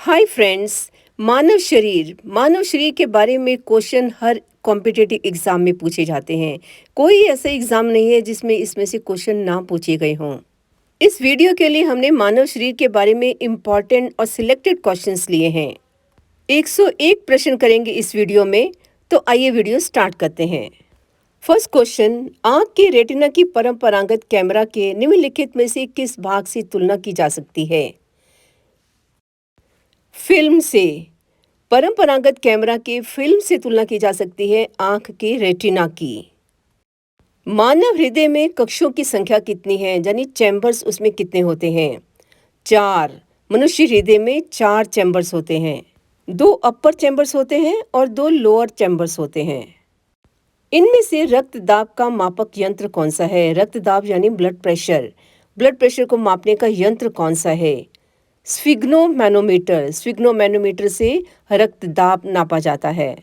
Hi friends. मानव शरीर के बारे में क्वेश्चन हर कॉम्पिटिटिव एग्जाम में पूछे जाते हैं। कोई ऐसा एग्जाम नहीं है जिसमें इसमें से क्वेश्चन ना पूछे गए हों। इस वीडियो के लिए हमने मानव शरीर के बारे में इम्पॉर्टेंट और सिलेक्टेड क्वेश्चंस लिए हैं। 101 प्रश्न करेंगे इस वीडियो में। तो आइए वीडियो स्टार्ट करते हैं। फर्स्ट क्वेश्चन, आंख के रेटिना की परंपरागत कैमरा के निम्नलिखित में से किस भाग से तुलना की जा सकती है? फिल्म से। परंपरागत कैमरा के फिल्म से तुलना की जा सकती है आंख के रेटिना की। मानव हृदय में कक्षों की संख्या कितनी है, यानी चैम्बर्स उसमें कितने होते हैं? 4। मनुष्य हृदय में 4 चैम्बर्स होते हैं। 2 अपर चैम्बर्स होते हैं और 2 लोअर चैम्बर्स होते हैं। इनमें से रक्तदाब का मापक यंत्र कौन सा है? रक्तदाब यानी ब्लड प्रेशर को मापने का यंत्र कौन सा है? स्फिग्नोमैनोमीटर से रक्तदाब नापा जाता है।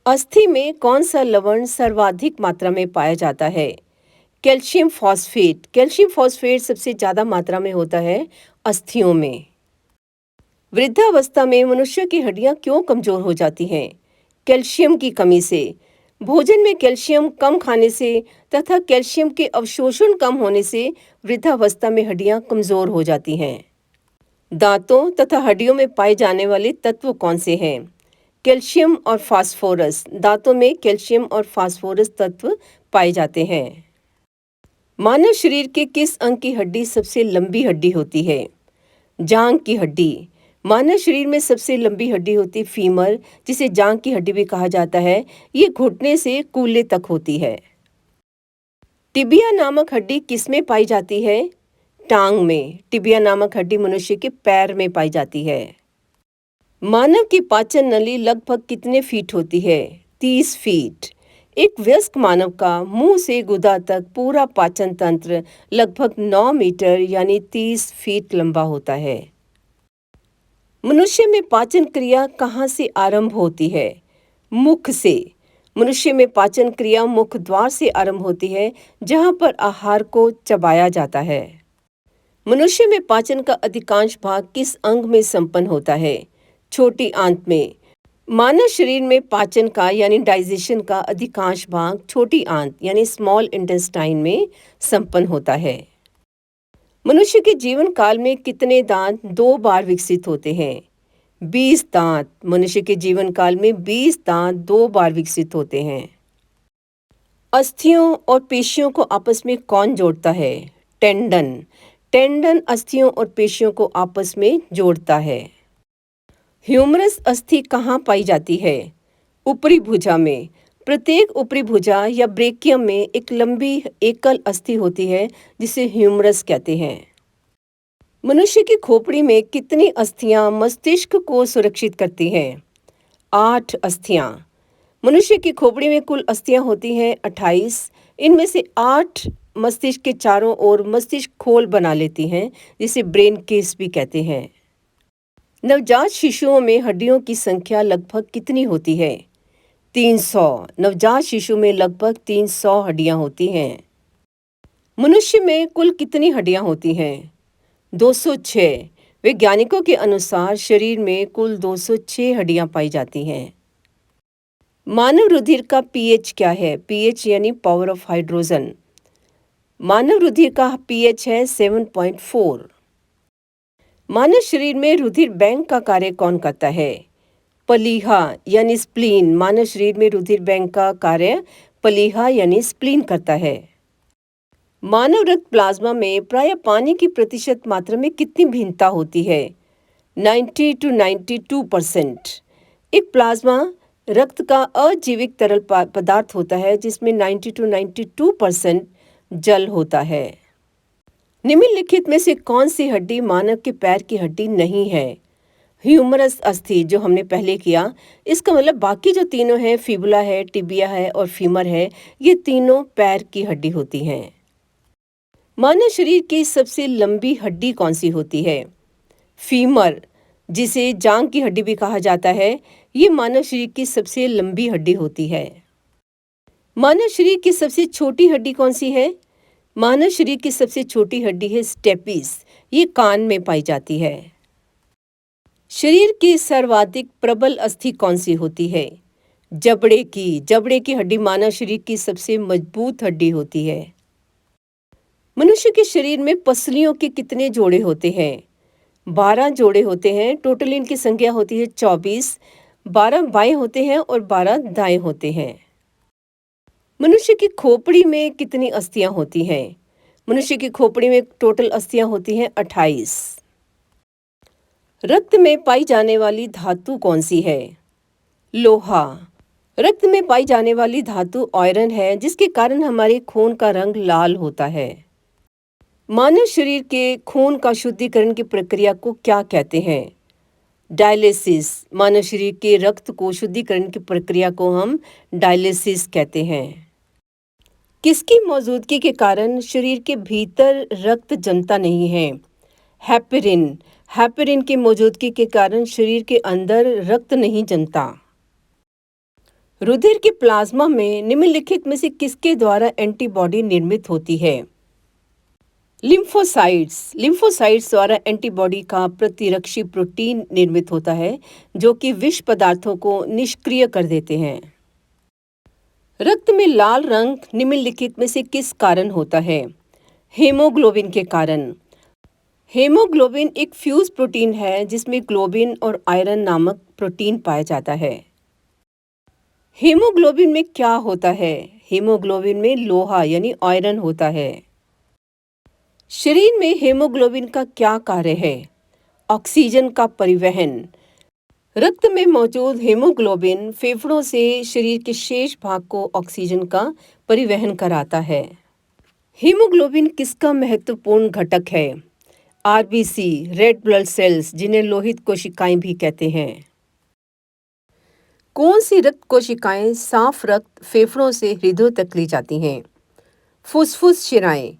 अस्थि में कौन सा लवण सर्वाधिक मात्रा में पाया जाता है? कैल्शियम फॉस्फेट सबसे ज़्यादा मात्रा में होता है अस्थियों में। वृद्धावस्था में मनुष्य की हड्डियां क्यों कमज़ोर हो जाती हैं? कैल्शियम की कमी से। भोजन में कैल्शियम कम खाने से तथा कैल्शियम के अवशोषण कम होने से वृद्धावस्था में हड्डियां कमज़ोर हो जाती हैं। दांतों तथा हड्डियों में पाए जाने वाले तत्व कौन से हैं? कैल्शियम और फास्फोरस। दांतों में कैल्शियम और फास्फोरस तत्व पाए जाते हैं। मानव शरीर के किस अंग की हड्डी सबसे लंबी हड्डी होती है? जांघ की हड्डी। मानव शरीर में सबसे लंबी हड्डी होती है फीमर, जिसे जांघ की हड्डी भी कहा जाता है। ये घुटने से कूल्हे तक होती है। टिबिया नामक हड्डी किसमें पाई जाती है? टांग में। टिबिया नामक हड्डी मनुष्य के पैर में पाई जाती है। मानव की पाचन नली लगभग कितने फीट होती है? 30 फीट। एक वयस्क मानव का मुंह से गुदा तक पूरा पाचन तंत्र लगभग 9 मीटर यानी 30 फीट लंबा होता है। मनुष्य में पाचन क्रिया कहाँ से आरंभ होती है? मुख से। मनुष्य में पाचन क्रिया मुख द्वार से आरंभ होती है, जहाँ पर आहार को चबाया जाता है। मनुष्य में पाचन का अधिकांश भाग किस अंग में संपन्न होता है? छोटी आंत में। मानव शरीर में पाचन का यानी डाइजेशन का अधिकांश भाग छोटी आंत यानी स्मॉल इंटेस्टाइन में संपन्न होता है। मनुष्य के जीवन काल में कितने दांत 2 बार विकसित होते हैं? 20 दांत। मनुष्य के जीवन काल में 20 दांत 2 बार विकसित होते हैं। अस्थियों और पेशियों को आपस में कौन जोड़ता है? टेंडन अस्थियों और पेशियों को आपस में जोड़ता है। ह्यूमरस अस्थि कहाँ पाई जाती है? ऊपरी भुजा में। प्रत्येक ऊपरी भुजा या ब्रेकियम में एक लंबी एकल अस्थि होती है, जिसे ह्यूमरस कहते हैं। मनुष्य की खोपड़ी में कितनी अस्थियां मस्तिष्क को सुरक्षित करती हैं? 8 अस्थियां। मनुष्य की खोपड़ी में कुल अस्थियां होती हैं 28। इनमें से 8 मस्तिष्क के चारों ओर मस्तिष्क खोल बना लेती हैं, जिसे ब्रेन केस भी कहते हैं। नवजात शिशुओं में हड्डियों की संख्या लगभग कितनी होती है? 300। नवजात शिशु में लगभग 300 हड्डियां होती हैं। मनुष्य में कुल कितनी हड्डियां होती हैं? 206। वैज्ञानिकों के अनुसार शरीर में कुल 206 हड्डियां पाई जाती हैं। मानव रुधिर का पीएच क्या है? पीएच यानी पावर ऑफ हाइड्रोजन। मानव रुधिर का पीएच है 7.4। मानव शरीर में रुधिर बैंक का कार्य कौन करता है? पलीहा यानी स्प्लीन। मानव शरीर में रुधिर बैंक का कार्य पलीहा यानी स्प्लीन करता है। मानव रक्त प्लाज्मा में प्रायः पानी की प्रतिशत मात्रा में कितनी भिन्नता होती है? 90 to 92%। एक प्लाज्मा रक्त का अजीविक तरल पदार्थ होता है, जिसमें 90 to 92% जल होता है। निम्नलिखित में से कौन सी हड्डी मानव के पैर की हड्डी नहीं है? ह्यूमरस अस्थि, जो हमने पहले किया। इसका मतलब बाकी जो तीनों हैं, फिबुला है, टिबिया है और फीमर है, ये तीनों पैर की हड्डी होती हैं। मानव शरीर की सबसे लंबी हड्डी कौन सी होती है? फीमर, जिसे जांघ की हड्डी भी कहा जाता है। ये मानव शरीर की सबसे लंबी हड्डी होती है। मानव शरीर की सबसे छोटी हड्डी कौन सी है? मानव शरीर की सबसे छोटी हड्डी है स्टेपिस। ये कान में पाई जाती है। शरीर की सर्वाधिक प्रबल अस्थि कौन सी होती है? जबड़े की हड्डी मानव शरीर की सबसे मजबूत हड्डी होती है। मनुष्य के शरीर में पसलियों के कितने जोड़े होते हैं? 12 जोड़े होते हैं। टोटल इनकी संख्या होती है 24। 12 बाएं होते हैं और 12 दाएं होते हैं। मनुष्य की खोपड़ी में कितनी अस्थियां होती हैं? मनुष्य की खोपड़ी में टोटल अस्थियां होती हैं 28। रक्त में पाई जाने वाली धातु कौन सी है? लोहा। रक्त में पाई जाने वाली धातु आयरन है, जिसके कारण हमारे खून का रंग लाल होता है। मानव शरीर के खून का शुद्धिकरण की प्रक्रिया को क्या कहते हैं? डायलिसिस। मानव शरीर के रक्त को शुद्धिकरण की प्रक्रिया को हम डायलिसिस कहते हैं। किसकी मौजूदगी के कारण शरीर के भीतर रक्त जमता नहीं है? हेपेरिन। हेपेरिन की मौजूदगी के कारण शरीर के अंदर रक्त नहीं जमता। रुधिर के प्लाज्मा में निम्नलिखित में से किसके द्वारा एंटीबॉडी निर्मित होती है? लिम्फोसाइट्स। लिम्फोसाइट्स द्वारा एंटीबॉडी का प्रतिरक्षी प्रोटीन निर्मित होता है, जो कि विष पदार्थों को निष्क्रिय कर देते हैं। रक्त में लाल रंग निम्नलिखित में से किस कारण होता है? हीमोग्लोबिन के कारण। हीमोग्लोबिन एक फ्यूज प्रोटीन है, जिसमें ग्लोबिन और आयरन नामक प्रोटीन पाया जाता है। हीमोग्लोबिन में क्या होता है? हीमोग्लोबिन में लोहा यानी आयरन होता है। शरीर में हीमोग्लोबिन का क्या कार्य है? ऑक्सीजन का परिवहन। रक्त में मौजूद हीमोग्लोबिन फेफड़ों से शरीर के शेष भाग को ऑक्सीजन का परिवहन कराता है। हीमोग्लोबिन किसका महत्वपूर्ण घटक है? आरबीसी, रेड ब्लड सेल्स, जिन्हें लोहित कोशिकाएं भी कहते हैं। कौन सी रक्त कोशिकाएं साफ रक्त फेफड़ों से हृदय तक ले जाती हैं? फुसफुस शिराएं।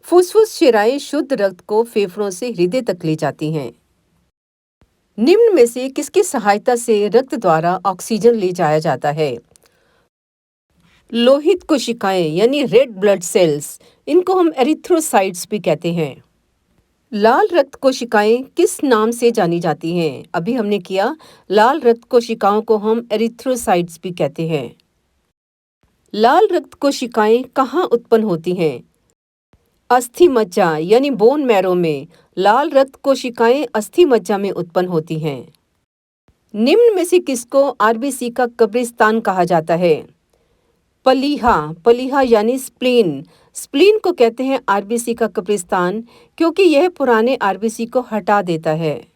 फुसफुस शिराएं शुद्ध रक्त को फेफड़ों से हृदय तक ले जाती हैं। निम्न में से किसकी सहायता से रक्त द्वारा ऑक्सीजन ले जाया जाता है? लोहित कोशिकाएं यानी रेड ब्लड सेल्स, इनको हम एरिथ्रोसाइट्स भी कहते हैं। लाल रक्त कोशिकाएं किस नाम से जानी जाती हैं? अभी हमने किया, लाल रक्त कोशिकाओं को हम एरिथ्रोसाइट्स भी कहते हैं। लाल रक्त कोशिकाएं कहाँ उत्पन्न होती हैं? अस्थि मज्जा यानी बोन मैरो में लाल रक्त कोशिकाएं अस्थि मज्जा में उत्पन्न होती हैं। निम्न में से किसको आरबीसी का कब्रिस्तान कहा जाता है? पलीहा। पलीहा यानी स्प्लीन। स्प्लीन को कहते हैं आरबीसी का कब्रिस्तान, क्योंकि यह पुराने आरबीसी को हटा देता है।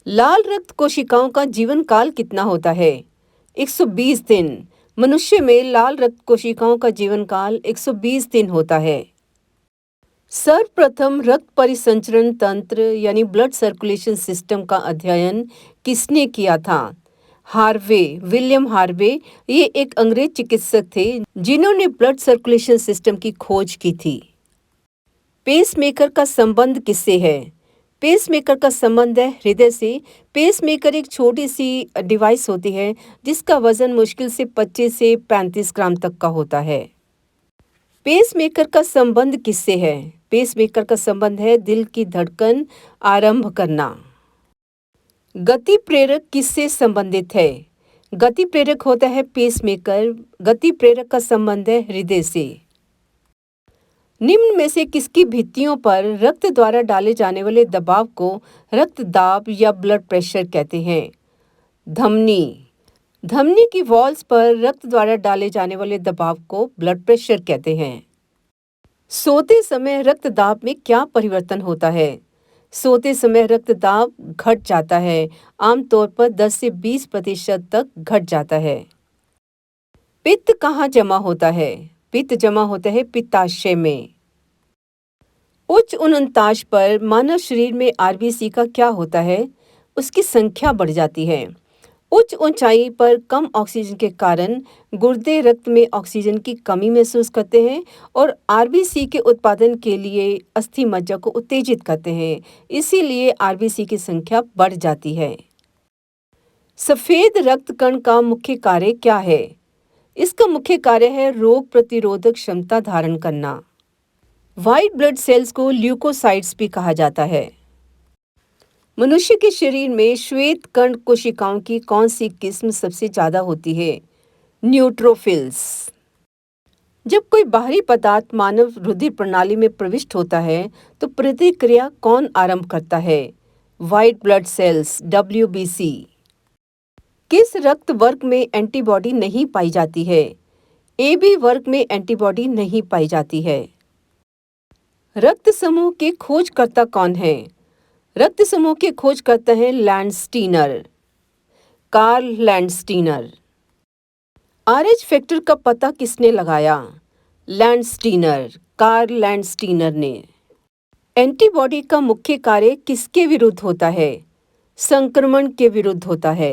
लाल रक्त कोशिकाओं का जीवन काल कितना होता है? 120 दिन। मनुष्य में लाल रक्त कोशिकाओं का जीवन काल 120 दिन होता है। सर्वप्रथम रक्त परिसंचरण तंत्र यानी ब्लड सर्कुलेशन सिस्टम का अध्ययन किसने किया था? Harvey, William Harvey. ये एक अंग्रेज चिकित्सक थे, जिन्होंने ब्लड सर्कुलेशन सिस्टम की खोज की थी। पेसमेकर का संबंध किससे है? पेसमेकर का संबंध है हृदय से। पेसमेकर एक छोटी सी डिवाइस होती है, जिसका वजन मुश्किल से 25 से 35 ग्राम तक का होता है। पेसमेकर का संबंध किससे है? पेसमेकर का संबंध है दिल की धड़कन आरंभ करना। गति प्रेरक किससे संबंधित है? गति प्रेरक होता है पेसमेकर। गति प्रेरक का संबंध है हृदय से। निम्न में से किसकी भित्तियों पर रक्त द्वारा डाले जाने वाले दबाव को रक्तदाब या ब्लड प्रेशर कहते हैं? धमनी। धमनी की वॉल्स पर रक्त द्वारा डाले जाने वाले दबाव को ब्लड प्रेशर कहते हैं। सोते समय रक्तदाब में क्या परिवर्तन होता है? सोते समय रक्तदाब घट जाता है, आमतौर पर 10 से 20% तक घट जाता है। पित्त कहाँ जमा होता है? पित्त जमा होता है पित्ताशय में। उच्च उनताश पर मानव शरीर में आरबीसी का क्या होता है? उसकी संख्या बढ़ जाती है। उच्च ऊंचाई पर कम ऑक्सीजन के कारण गुर्दे रक्त में ऑक्सीजन की कमी महसूस करते हैं और आरबीसी के उत्पादन के लिए अस्थि मज्जा को उत्तेजित करते हैं। इसीलिए आरबीसी की संख्या बढ़ जाती है। सफेद रक्त कण का मुख्य कार्य क्या है? इसका मुख्य कार्य है रोग प्रतिरोधक क्षमता धारण करना। व्हाइट ब्लड सेल्स को ल्यूकोसाइट्स भी कहा जाता है। मनुष्य के शरीर में श्वेत कण कोशिकाओं की कौन सी किस्म सबसे ज्यादा होती है? न्यूट्रोफिल्स। जब कोई बाहरी पदार्थ मानव रुधिर प्रणाली में प्रविष्ट होता है तो प्रतिक्रिया कौन आरंभ करता है? White blood cells, WBC। किस रक्त वर्ग में एंटीबॉडी नहीं पाई जाती है? AB वर्ग में एंटीबॉडी नहीं पाई जाती है। रक्त समूह के खोजकर्ता कौन है? रक्त समूह के खोजकर्ता हैं Landsteiner, Karl Landsteiner. RH factor का पता किसने लगाया? लैंडस्टीनर, कार्ल लैंडस्टीनर ने। एंटीबॉडी का मुख्य कार्य किसके विरुद्ध होता है? संक्रमण के विरुद्ध होता है।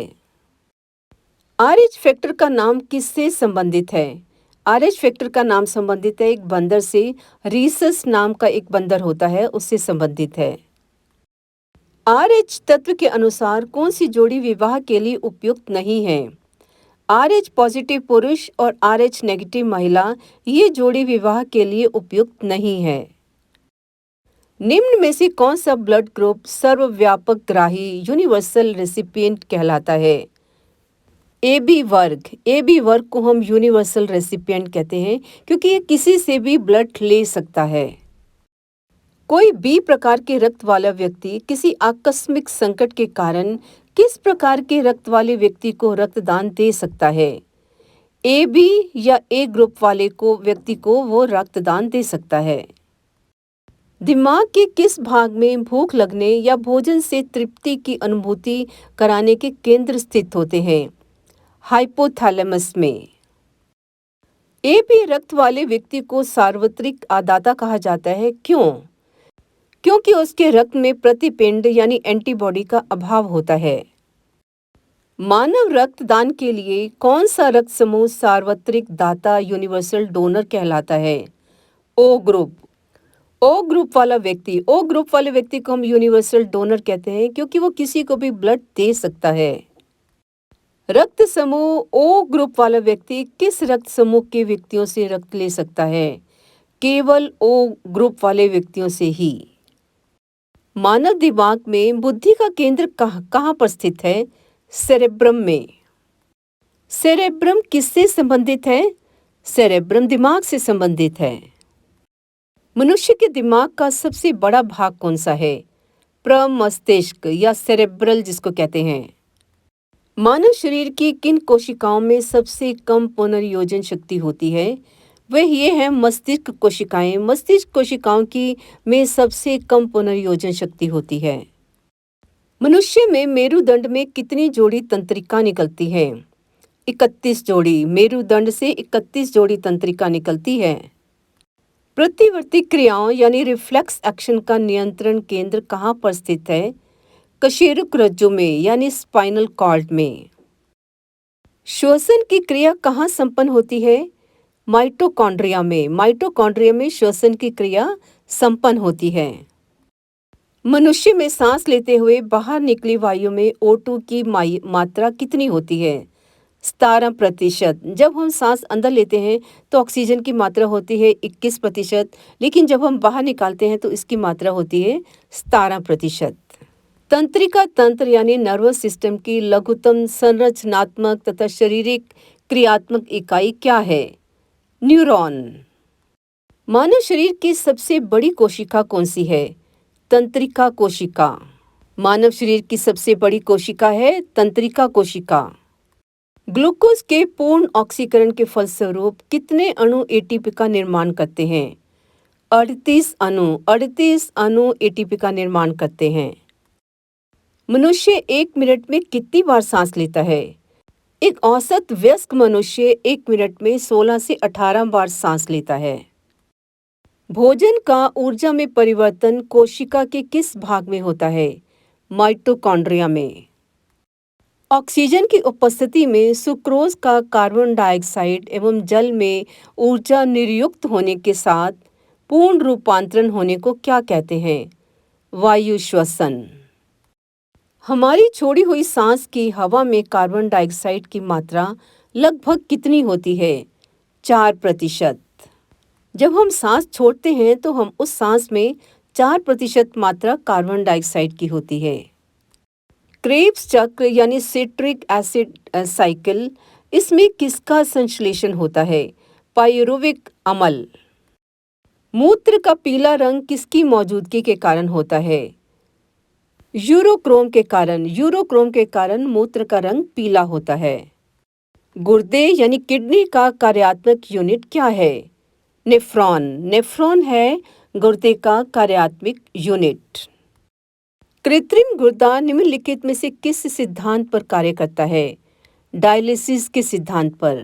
RH फैक्टर का नाम किससे संबंधित है? RH फैक्टर का नाम संबंधित है एक बंदर से। रीसस नाम का एक बंदर होता है, उससे संबंधित है। RH तत्व के अनुसार कौन सी जोड़ी विवाह के लिए उपयुक्त नहीं है? RH पॉजिटिव पुरुष और RH नेगेटिव महिला, ये जोड़ी विवाह के लिए उपयुक्त नहीं है। निम्न में से कौन सा ब्लड ग्रुप सर्वव्यापक ग्राही यूनिवर्सल रेसिपिएंट कहलाता है? AB वर्ग। AB वर्ग को हम यूनिवर्सल रेसिपिएंट कहते हैं क्योंकि ये किसी से भी ब्लड ले सकता है। कोई B प्रकार के रक्त वाला व्यक्ति किसी आकस्मिक संकट के कारण किस प्रकार के रक्त वाले व्यक्ति को रक्तदान दे सकता है? AB या A ग्रुप वाले व्यक्ति को वो रक्तदान दे सकता है। दिमाग के किस भाग में भूख लगने या भोजन से तृप्ति की अनुभूति कराने के केंद्र स्थित होते हैं? हाइपोथैलेमस में। AB रक्त वाले व्यक्ति को सार्वत्रिक आदाता कहा जाता है, क्यों? क्योंकि उसके रक्त में प्रतिपिंड यानी एंटीबॉडी का अभाव होता है। मानव रक्तदान के लिए कौन सा रक्त समूह सार्वत्रिक दाता यूनिवर्सल डोनर कहलाता है? O group. O ग्रुप वाला व्यक्ति को हम यूनिवर्सल डोनर कहते हैं क्योंकि वो किसी को भी ब्लड दे सकता है। रक्त समूह O ग्रुप वाला व्यक्ति किस रक्त समूह के व्यक्तियों से रक्त ले सकता है? केवल O ग्रुप वाले व्यक्तियों से ही। मानव दिमाग में बुद्धि का केंद्र कहाँ पर स्थित है? सेरेब्रम में। सेरेब्रम किससे संबंधित है? सेरेब्रम दिमाग से संबंधित है। मनुष्य के दिमाग का सबसे बड़ा भाग कौन सा है? प्रमस्तिष्क या सेरेब्रल जिसको कहते हैं। मानव शरीर की किन कोशिकाओं में सबसे कम पुनर्योजन शक्ति होती है? वह ये है मस्तिष्क कोशिकाएं। मस्तिष्क कोशिकाओं की में सबसे कम पुनर्योजन शक्ति होती है। मनुष्य में मेरुदंड में कितनी जोड़ी तंत्रिका निकलती है? 31 जोड़ी। मेरुदंड से 31 जोड़ी तंत्रिका निकलती है। प्रतिवर्ती क्रियाओं यानी रिफ्लेक्स एक्शन का नियंत्रण केंद्र कहाँ पर स्थित है? कशेरुक रज्जु में यानी स्पाइनल कॉर्ड में। श्वसन की क्रिया कहाँ संपन्न होती है? माइटोकॉन्ड्रिया में। माइटोकॉन्ड्रिया में श्वसन की क्रिया संपन्न होती है। मनुष्य में सांस लेते हुए बाहर निकली वायु में O2 की मात्रा कितनी होती है? 17%। जब हम सांस अंदर लेते हैं तो ऑक्सीजन की मात्रा होती है 21%, लेकिन जब हम बाहर निकालते हैं तो इसकी मात्रा होती है 17%। तंत्रिका तंत्र यानी नर्वस सिस्टम की लघुतम संरचनात्मक तथा शारीरिक क्रियात्मक इकाई क्या है? न्यूरॉन। मानव शरीर की सबसे बड़ी कोशिका कौन सी है? तंत्रिका कोशिका। मानव शरीर की सबसे बड़ी कोशिका है तंत्रिका कोशिका। ग्लूकोज के पूर्ण ऑक्सीकरण के फलस्वरूप कितने अणु एटीपी का निर्माण करते हैं? 38 अणु एटीपी का निर्माण करते हैं। मनुष्य 1 मिनट में कितनी बार सांस लेता है? एक औसत वयस्क मनुष्य 1 मिनट में 16 से 18 बार सांस लेता है। भोजन का ऊर्जा में परिवर्तन कोशिका के किस भाग में होता है? माइटोकॉन्ड्रिया में। ऑक्सीजन की उपस्थिति में सुक्रोज का कार्बन डाइऑक्साइड एवं जल में ऊर्जा निर्युक्त होने के साथ पूर्ण रूपांतरण होने को क्या कहते हैं? वायु श्वसन। हमारी छोड़ी हुई सांस की हवा में कार्बन डाइऑक्साइड की मात्रा लगभग कितनी होती है? 4%। जब हम सांस छोड़ते हैं तो हम उस सांस में 4% मात्रा कार्बन डाइऑक्साइड की होती है। क्रेब्स चक्र यानी सिट्रिक एसिड साइकिल, इसमें किसका संश्लेषण होता है? पायरुविक अम्ल। मूत्र का पीला रंग किसकी मौजूदगी के कारण होता है? यूरोक्रोम के कारण। यूरोक्रोम के कारण मूत्र का रंग पीला होता है। गुर्दे यानी किडनी का कार्यात्मक यूनिट क्या है? नेफ्रॉन। नेफ्रॉन है गुर्दे का कार्यात्मक यूनिट। कृत्रिम गुर्दा निम्नलिखित में से किस सिद्धांत पर कार्य करता है? डायलिसिस के सिद्धांत पर।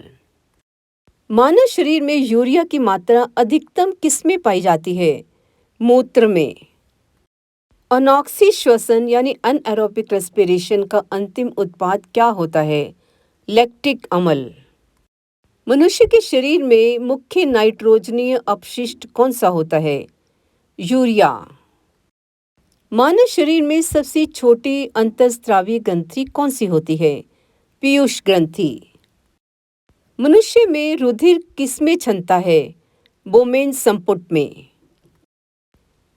मानव शरीर में यूरिया की मात्रा अधिकतम किसमें पाई जाती है? मूत्र में। अनॉक्सी श्वसन यानी अनएरोबिक रेस्पिरेशन का अंतिम उत्पाद क्या होता है? लैक्टिक अम्ल। मनुष्य के शरीर में मुख्य नाइट्रोजनीय अपशिष्ट कौन सा होता है? यूरिया। मानव शरीर में सबसे छोटी अंतःस्रावी ग्रंथि कौन सी होती है? पीयूष ग्रंथि। मनुष्य में रुधिर किसमें क्षमता है? बोमेन संपुट में।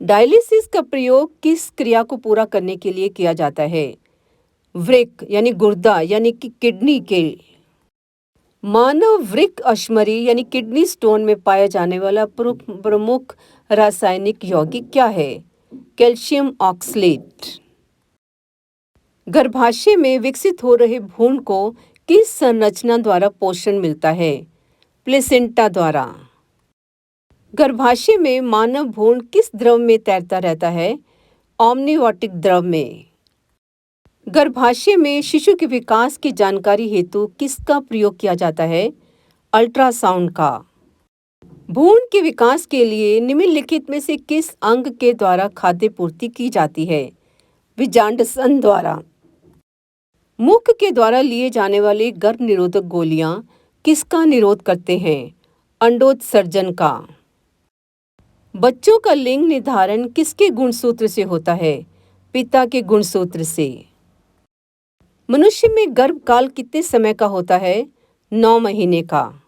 डायलिसिस का प्रयोग किस क्रिया को पूरा करने के लिए किया जाता है? वृक्क यानी गुर्दा यानी कि किडनी के। मानव वृक्क अश्मरी यानी किडनी स्टोन में पाया जाने वाला प्रमुख रासायनिक यौगिक क्या है? Calcium oxalate. गर्भाशय में विकसित हो रहे भ्रूण को किस संरचना द्वारा पोषण मिलता है? प्लेसेंटा द्वारा। गर्भाशय में मानव भ्रूण किस द्रव में तैरता रहता है? ऑम्नियोटिक द्रव में। गर्भाशय में शिशु के विकास की जानकारी हेतु किसका प्रयोग किया जाता है? अल्ट्रासाउंड का। भ्रूण के विकास के लिए निम्नलिखित में से किस अंग के द्वारा खाद्य पूर्ति की जाती है? विजांडसन द्वारा। मुख के द्वारा लिए जाने वाले गर्भ निरोधक गोलियां किसका निरोध करते हैं? अंडोत्सर्जन का। बच्चों का लिंग निर्धारण किसके गुणसूत्र से होता है? पिता के गुणसूत्र से। मनुष्य में गर्भकाल कितने समय का होता है? 9 महीने का।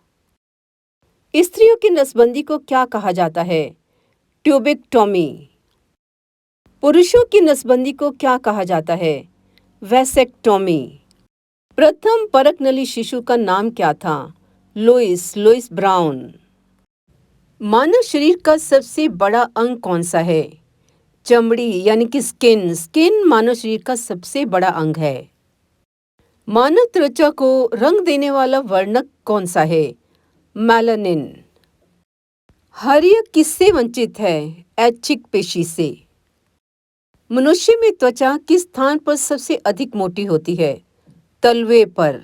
स्त्रियों की नसबंदी को क्या कहा जाता है? ट्यूबेक्टोमी। पुरुषों की नसबंदी को क्या कहा जाता है? वैसेक्टोमी। प्रथम परकनली शिशु का नाम क्या था? Louis brown. मानव शरीर का सबसे बड़ा अंग कौन सा है? चमड़ी यानी कि स्किन। स्किन मानव शरीर का सबसे बड़ा अंग है। मानव त्वचा को रंग देने वाला वर्णक कौन सा है? मेलानिन। हर्य किससे वंचित है? ऐच्छिक पेशी से। मनुष्य में त्वचा किस स्थान पर सबसे अधिक मोटी होती है? तलवे पर।